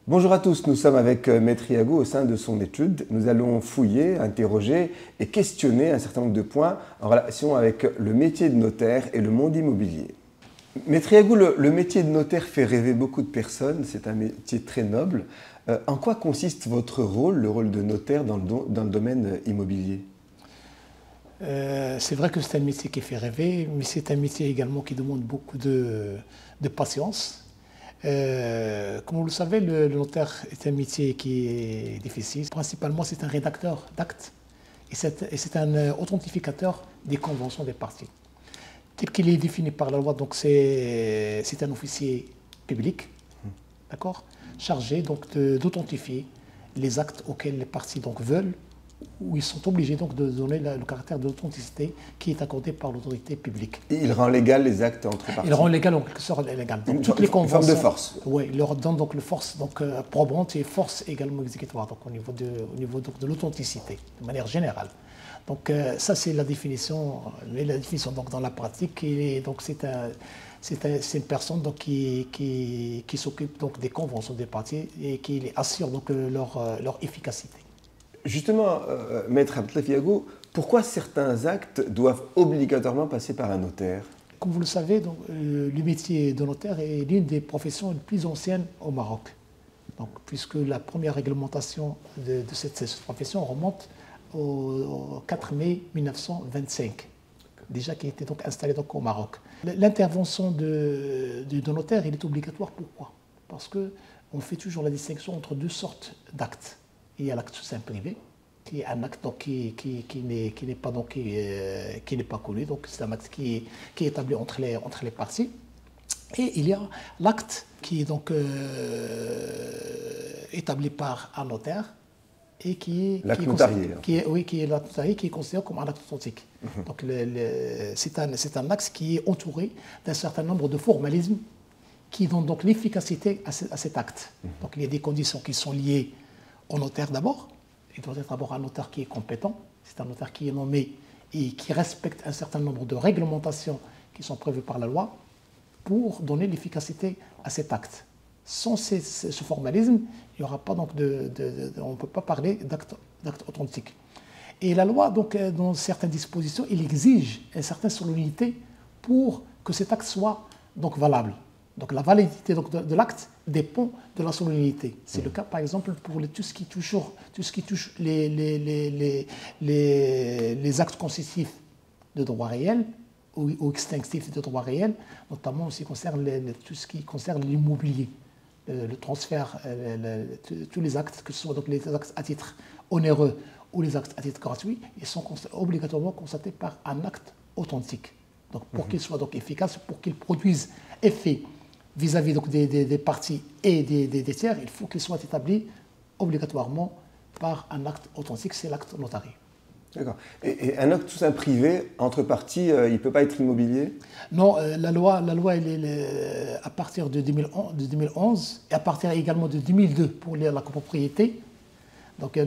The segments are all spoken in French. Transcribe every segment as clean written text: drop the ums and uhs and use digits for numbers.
Bonjour à tous, nous sommes avec Maître Yago au sein de son étude. Nous allons fouiller, interroger et questionner un certain nombre de points en relation avec le métier de notaire et le monde immobilier. Maître Yago, le métier de notaire fait rêver beaucoup de personnes, c'est un métier très noble. En quoi consiste votre rôle, le rôle de notaire dans le domaine immobilier? C'est vrai que c'est un métier qui fait rêver, mais c'est un métier également qui demande beaucoup de patience. Comme vous le savez, le notaire est un métier qui est difficile. Principalement, c'est un rédacteur d'actes et c'est un authentificateur des conventions des parties. Tel qu'il est défini par la loi, donc c'est un officier public, d'accord, chargé donc d'authentifier les actes auxquels les parties donc veulent, où ils sont obligés donc de donner le caractère d'authenticité qui est accordé par l'autorité publique. Et il rend légal les actes entre parties. Il rend légal en quelque sorte légal. Donc, Une forme de force. Oui, il leur donne donc le force donc probante et force également exécutoire donc au niveau donc, de l'authenticité de manière générale. Donc ça c'est la définition, mais la définition donc dans la pratique donc c'est une personne donc qui s'occupe donc des conventions des parties et qui assure donc leur efficacité. Justement, Maître Abdelaf Yago, pourquoi certains actes doivent obligatoirement passer par un notaire? Comme vous le savez, donc, le métier de notaire est l'une des professions les plus anciennes au Maroc. Donc, puisque la première réglementation de cette profession remonte au 4 mai 1925, déjà qui était donc installé donc au Maroc. L'intervention de notaire, il est obligatoire. Pourquoi? Parce qu'on fait toujours la distinction entre deux sortes d'actes. Il y a l'acte sous privé, qui est un acte donc, qui n'est pas connu, donc c'est un acte qui est établi entre les parties. Et il y a l'acte qui est donc établi par un notaire et qui est l'acte notarié. Qui est l'acte notarié, qui est considéré comme un acte authentique. Donc c'est un acte qui est entouré d'un certain nombre de formalismes qui donnent donc l'efficacité à cet acte. Donc il y a des conditions qui sont liées au notaire d'abord. Il doit être d'abord un notaire qui est compétent. C'est un notaire qui est nommé et qui respecte un certain nombre de réglementations qui sont prévues par la loi pour donner l'efficacité à cet acte. Sans ce formalisme, il n'y aura pas donc on ne peut pas parler d'acte authentique. Et la loi, donc, dans certaines dispositions, il exige une certaine solennité pour que cet acte soit donc valable. Donc la validité donc, de l'acte dépend de la solennité. C'est le cas par exemple pour tout ce qui touche les actes constitutifs de droit réel ou extinctifs de droit réel, notamment en ce qui concerne tout ce qui concerne l'immobilier, le transfert, tous les actes, que ce soit donc les actes à titre onéreux ou les actes à titre gratuit, ils sont obligatoirement constatés par un acte authentique. Donc pour qu'il soit donc efficace, pour qu'il produise effet vis-à-vis donc des parties et des tiers, il faut qu'il soit établi obligatoirement par un acte authentique, c'est l'acte notarié. D'accord. Et un acte sous privé, entre parties, il ne peut pas être immobilier? Non, la loi elle est, à partir de 2011 et à partir également de 2002 pour la copropriété. Donc la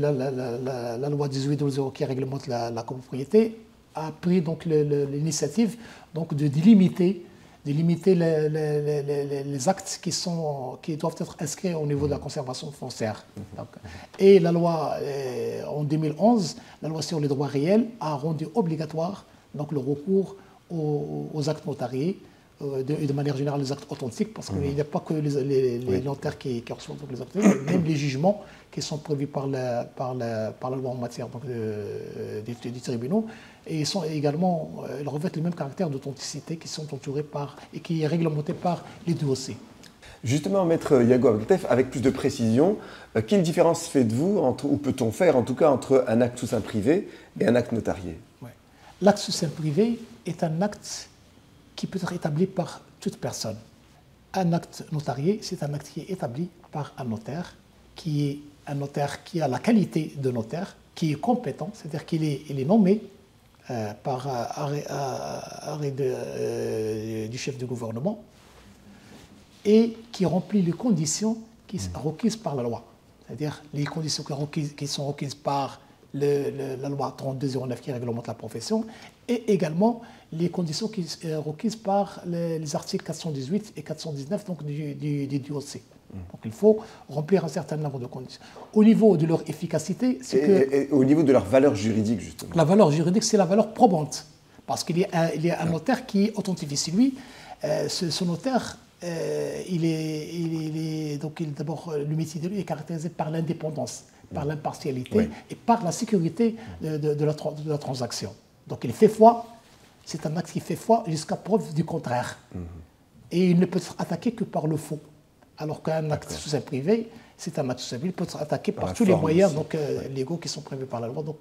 loi 1800 qui réglemente la copropriété a pris donc l'initiative donc de limiter les actes qui doivent être inscrits au niveau de la conservation foncière. Donc, et la loi, en 2011, la loi sur les droits réels a rendu obligatoire donc, le recours aux actes notariés, et de manière générale les actes authentiques, parce qu'il n'y a pas que les notaires qui reçoivent les actes authentiques, mais même les jugements qui sont prévus par la loi en matière donc, des tribunaux, et ils sont également, ils revêtent le même caractère d'authenticité qui sont entourés par et qui est réglementé par les deux OC. Justement, Maître Yago Abdelaf, avec plus de précision, quelle différence faites-vous, ou peut-on faire en tout cas, entre un acte sous seing privé et un acte notarié? Ouais. L'acte sous seing privé est un acte qui peut être établi par toute personne. Un acte notarié, c'est un acte qui est établi par un notaire qui a la qualité de notaire, qui est compétent, c'est-à-dire qu'il est nommé par arrêt du chef du gouvernement et qui remplit les conditions requises par la loi. C'est-à-dire les conditions qui sont requises par la loi 3209 qui réglemente la profession et également les conditions qui sont requises par les articles 418 et 419 donc, du DOC. Donc il faut remplir un certain nombre de conditions. Au niveau de leur efficacité, c'est que... Et au niveau de leur valeur juridique, justement. La valeur juridique, c'est la valeur probante. Parce qu'il y a un notaire qui authentifie. C'est lui, ce notaire, d'abord, le métier de lui est caractérisé par l'indépendance, par l'impartialité et par la sécurité de la transaction. Donc il fait foi, c'est un acte qui fait foi jusqu'à preuve du contraire. Et il ne peut être attaqué que par le faux. Alors qu'un acte sous seing privé, c'est un acte sous seing privé, il peut être attaqué par tous les moyens légaux qui sont prévus par la loi, donc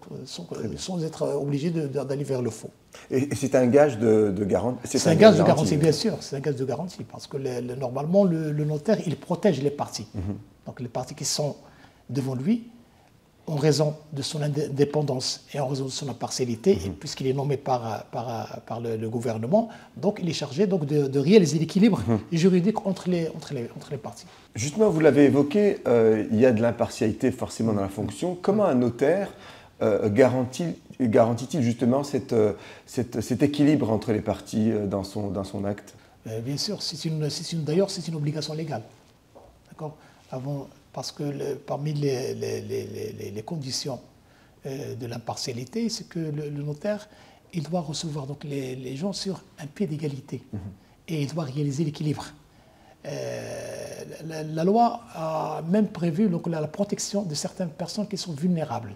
sans être obligé d'aller vers le faux. Et c'est un gage de garantie. C'est un gage de garantie, bien sûr. C'est un gage de garantie, parce que normalement, le notaire, il protège les parties. Donc les parties qui sont devant lui, en raison de son indépendance et en raison de son impartialité, et puisqu'il est nommé par le gouvernement, donc il est chargé donc, de réaliser l'équilibre juridique entre les parties. Justement, vous l'avez évoqué, il y a de l'impartialité forcément dans la fonction. Comment un notaire garantit-il justement cet équilibre entre les parties dans son acte? Bien sûr, d'ailleurs c'est une obligation légale. D'accord ? Parce que parmi les conditions de l'impartialité, c'est que le notaire, il doit recevoir donc, les gens sur un pied d'égalité et il doit réaliser l'équilibre. La loi a même prévu donc, la protection de certaines personnes qui sont vulnérables.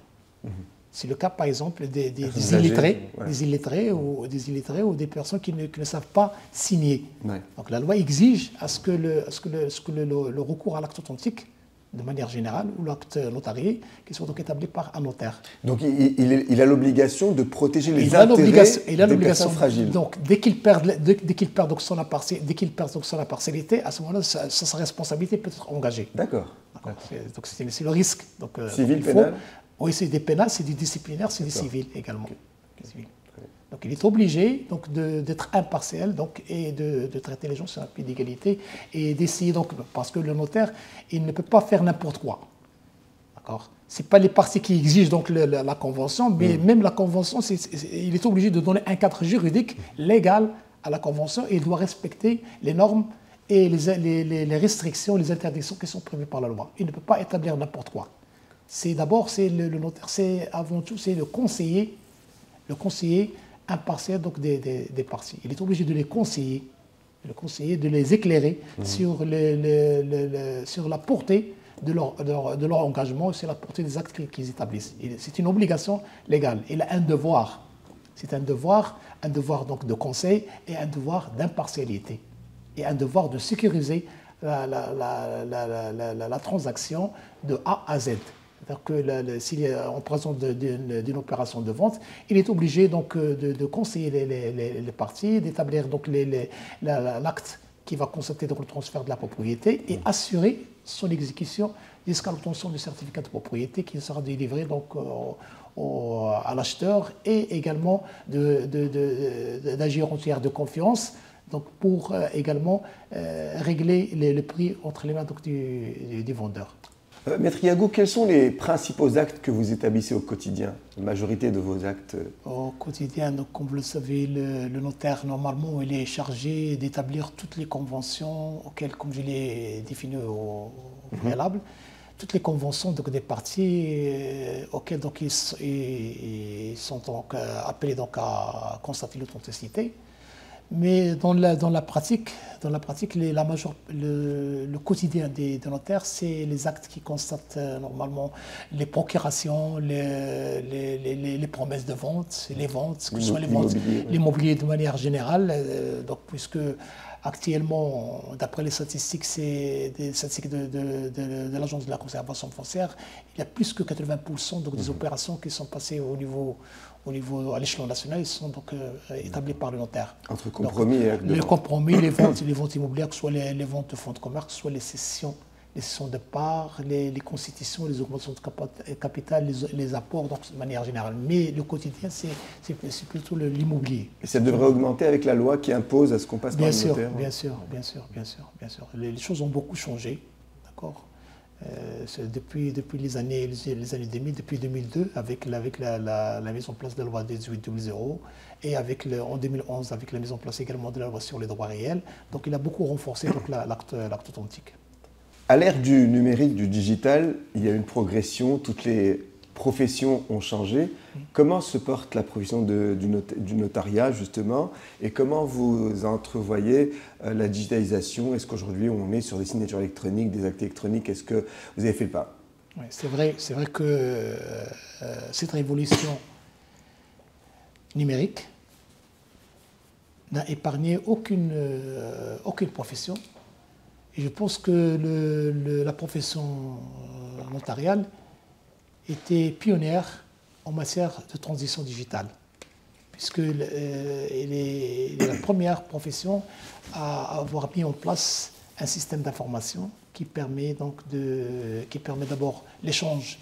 C'est le cas, par exemple, des illettrés ou des personnes qui ne savent pas signer. Donc la loi exige à ce que le recours à l'acte authentique, de manière générale, ou l'acte notarié, qui soit donc établi par un notaire. Donc il a l'obligation de protéger les intérêts des personnes fragiles. Donc dès qu'il perd donc son impartialité, à ce moment-là, sa responsabilité peut être engagée. D'accord. Donc c'est le risque. Donc, civil, pénal? Oui, c'est des pénals, c'est du disciplinaire, c'est du civil également. Okay. Donc il est obligé d'être impartial et de traiter les gens sur un pied d'égalité et d'essayer, donc, parce que le notaire, il ne peut pas faire n'importe quoi. D'accord ? Ce n'est pas les parties qui exigent donc, la convention, mais même la convention, il est obligé de donner un cadre juridique légal à la convention et il doit respecter les normes et les restrictions, les interdictions qui sont prévues par la loi. Il ne peut pas établir n'importe quoi. Le notaire, c'est avant tout, c'est le conseiller impartial donc des parties. Il est obligé de les conseiller, de les éclairer sur la portée de leur engagement, sur la portée des actes qu'ils établissent. C'est une obligation légale. Il a un devoir. C'est un devoir donc de conseil et un devoir d'impartialité. Et un devoir de sécuriser la transaction de A à Z. C'est-à-dire que s'il est en présence d'une opération de vente, il est obligé donc de conseiller les parties, d'établir donc l'acte qui va constater donc le transfert de la propriété et assurer son exécution jusqu'à l'obtention du certificat de propriété qui sera délivré donc à l'acheteur et également d'un gérant tiers de confiance donc pour également régler le prix entre les mains donc, du vendeur. Maître Yago, quels sont les principaux actes que vous établissez au quotidien, la majorité de vos actes? Au quotidien, donc, comme vous le savez, le notaire, normalement, il est chargé d'établir toutes les conventions auxquelles, comme je l'ai défini au préalable, toutes les conventions donc, des parties auxquelles donc, ils sont donc, appelés donc, à constater l'authenticité. Mais dans la pratique, le quotidien des notaires, c'est les actes qui constatent normalement les procurations, les promesses de vente, les ventes, que ce soit l'immobilier de manière générale. Donc, puisque actuellement, d'après les statistiques, c'est des statistiques de l'Agence de la conservation foncière, il y a plus que 80% donc, des opérations qui sont passées à l'échelon national, ils sont donc établis par le notaire. Entre compromis et actes de vente. Les compromis, les ventes immobilières, que ce soit les ventes de fonds de commerce, que ce soit les cessions de parts, les constitutions, les augmentations de capital, les apports, donc de manière générale. Mais le quotidien, c'est plutôt l'immobilier. Et ça devrait augmenter avec la loi qui impose à ce qu'on passe par le notaire? Bien sûr. Les choses ont beaucoup changé, d'accord. Depuis les années 2000, depuis 2002, avec la mise en place de la loi 18/2000 et en 2011 avec la mise en place également de la loi sur les droits réels. Donc il a beaucoup renforcé l'acte authentique. À l'ère du numérique, du digital, il y a une progression, toutes les professions ont changé. Comment se porte la profession du notariat, justement, et comment vous entrevoyez la digitalisation? Est-ce qu'aujourd'hui, on est sur des signatures électroniques, des actes électroniques? Est-ce que vous avez fait le pas? Oui, c'est vrai que cette révolution numérique n'a épargné aucune profession. Et je pense que la profession notariale était pionnière en matière de transition digitale, puisqu'elle est la première profession à avoir mis en place un système d'information qui permet d'abord l'échange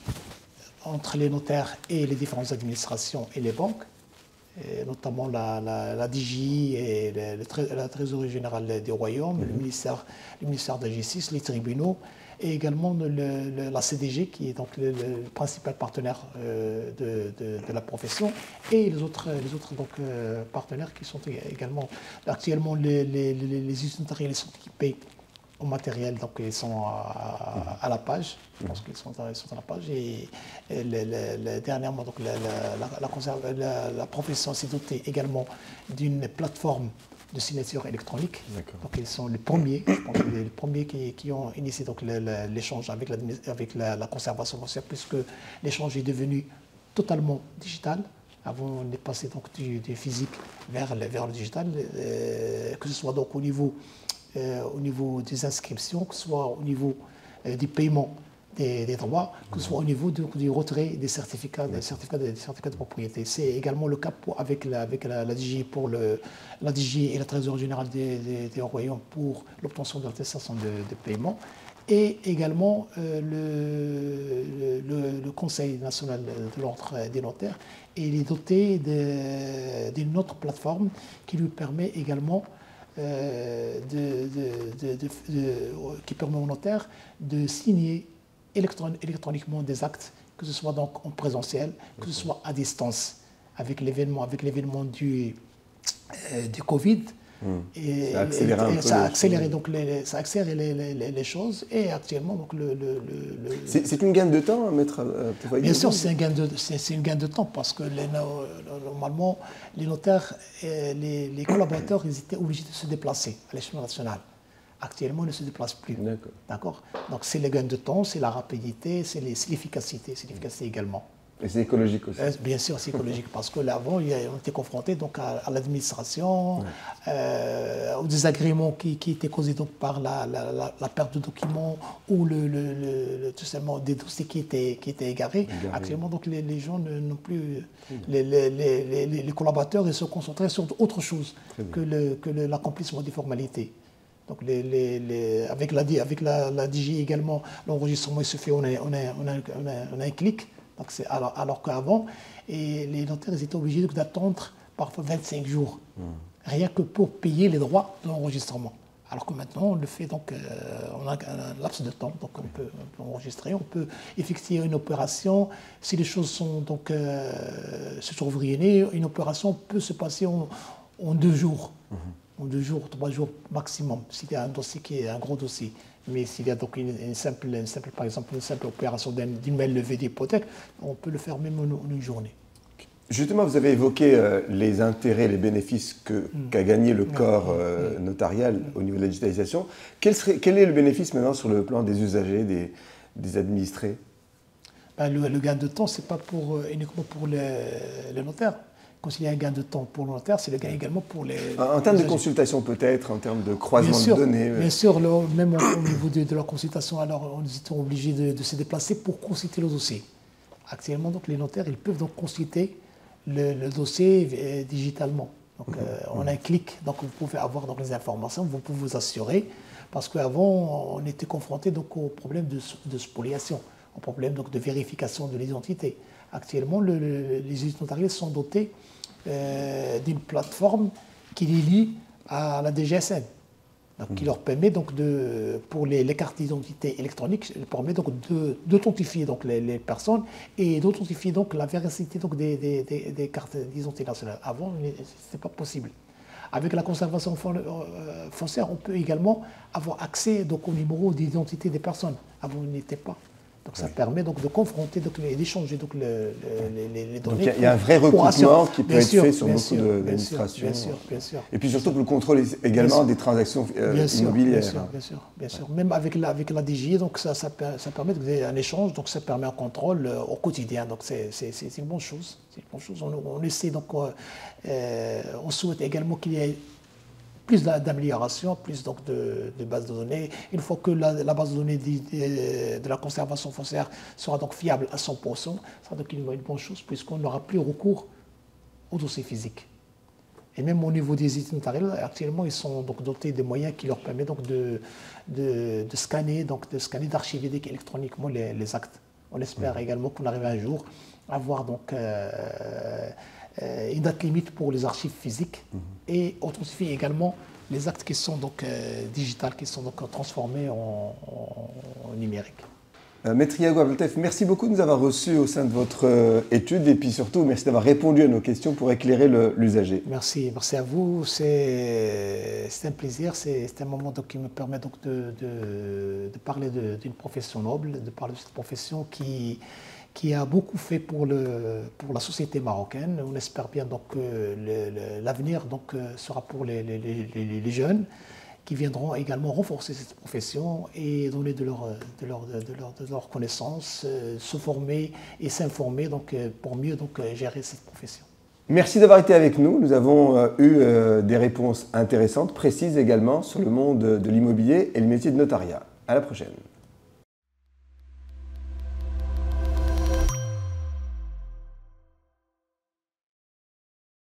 entre les notaires et les différentes administrations et les banques, et notamment la DGI et la Trésorerie générale des Royaumes, le ministère de la Justice, les tribunaux, et également la CDG, qui est donc le principal partenaire de la profession, et les autres donc, partenaires qui sont également. Actuellement, les usines notariales sont équipés au matériel, donc ils sont à la page. Je pense qu'ils sont à la page. Et dernièrement, donc, la profession s'est dotée également d'une plateforme de signature électronique. Donc ils sont les premiers, je pense, les premiers qui ont initié donc l'échange avec la conservation foncière, puisque l'échange est devenu totalement digital. Avant, on est passé donc du physique vers le digital, que ce soit donc au niveau des inscriptions, que ce soit au niveau du paiement des droits, que ce soit au niveau du retrait des certificats de propriété. C'est également le cas avec la DGI la DGI et la Trésorerie générale des Royaumes pour l'obtention de l'attestation de paiement, et également le Conseil national de l'ordre des notaires. Et il est doté d'une autre plateforme qui lui permet également qui permet aux notaires de signer électroniquement des actes, que ce soit donc en présentiel, que ce soit à distance, avec l'événement du Covid. Et ça a accéléré les choses, et actuellement donc C'est une gain de temps, maître? Bien sûr, c'est une gain de temps, parce que normalement les notaires, les collaborateurs, ils étaient obligés de se déplacer à l'échelon national. Actuellement, ils ne se déplacent plus. D'accord. Donc c'est le gain de temps, c'est la rapidité, c'est l'efficacité également. Et c'est écologique aussi. Bien sûr, c'est écologique, parce que l'avant, on était confronté donc à l'administration, aux désagréments qui étaient causés donc par la perte de documents, ou tout simplement des dossiers qui étaient égarés. Actuellement, donc les gens n'ont plus, les collaborateurs, ils se concentraient sur autre chose que l'accomplissement des formalités. Donc avec la DGI également, l'enregistrement se fait, on a un clic. Donc alors qu'avant, les notaires étaient obligés d'attendre parfois 25 jours, rien que pour payer les droits de l'enregistrement. Alors que maintenant, on le fait, donc on a un laps de temps, donc on peut enregistrer, on peut effectuer une opération. Si les choses sont donc se trouvent ruinées, une opération peut se passer en 2 jours. En 2 jours, 3 jours maximum, s'il y a un dossier qui est un gros dossier. Mais s'il y a donc par exemple, une simple opération d'une main levée d'hypothèque, on peut le faire même en une journée. Justement, vous avez évoqué les intérêts, les bénéfices qu'a gagné le corps notarial au niveau de la digitalisation. Quel est le bénéfice maintenant sur le plan des usagers, des administrés? Le gain de temps, ce n'est pas uniquement pour les notaires. Quand il y a un gain de temps pour le notaire, c'est le gain également pour les... En termes de consultation peut-être, en termes de croisement de données. Bien sûr, même au niveau de la consultation, alors on est obligé de se déplacer pour consulter le dossier. Actuellement, donc, les notaires, ils peuvent donc consulter le dossier digitalement. Donc on a un clic, donc vous pouvez avoir donc les informations, vous pouvez vous assurer, parce qu'avant, on était confronté donc au problème de spoliation, au problème donc de vérification de l'identité. Actuellement, les usines notariales sont dotées d'une plateforme qui les lie à la DGSN, donc, qui leur permet donc pour les cartes d'identité électroniques, permet donc d'authentifier donc les personnes et d'authentifier donc la véracité donc des cartes d'identité nationale. Avant, ce n'était pas possible. Avec la conservation foncière, on peut également avoir accès donc, au numéro d'identité des personnes. Avant, on n'était pas. Donc ça permet donc de confronter, d'échanger les données. Donc il y a un vrai recoupement qui peut être fait sur beaucoup d'administrations. Bien sûr. Et puis surtout pour le contrôle également des transactions immobilières. Bien sûr. Même avec la DGI, donc ça permet un échange, donc ça permet un contrôle au quotidien. Donc c'est une bonne chose. On essaie donc, on souhaite également qu'il y ait plus d'amélioration, plus donc de bases de données. Une fois que la base de données de la conservation foncière sera donc fiable à 100%, ça sera donc une bonne chose puisqu'on n'aura plus recours aux dossiers physiques. Et même au niveau des études notariales, actuellement, ils sont donc dotés de moyens qui leur permettent donc de scanner, d'archiver électroniquement les actes. On espère également qu'on arrive un jour à avoir donc une date limite pour les archives physiques et authentifier également les actes qui sont donc digitales, qui sont donc transformés en numérique. Maître Yago Abdeltef, merci beaucoup de nous avoir reçus au sein de votre étude et puis surtout merci d'avoir répondu à nos questions pour éclairer l'usager. Merci à vous. C'est un plaisir, c'est un moment donc, qui me permet donc de parler d'une profession noble, de parler de cette profession qui a beaucoup fait pour la société marocaine. On espère bien donc, que l'avenir sera pour les jeunes qui viendront également renforcer cette profession et donner de leur connaissances, se former et s'informer pour mieux gérer cette profession. Merci d'avoir été avec nous. Nous avons eu des réponses intéressantes, précises également sur le monde de l'immobilier et le métier de notariat. À la prochaine.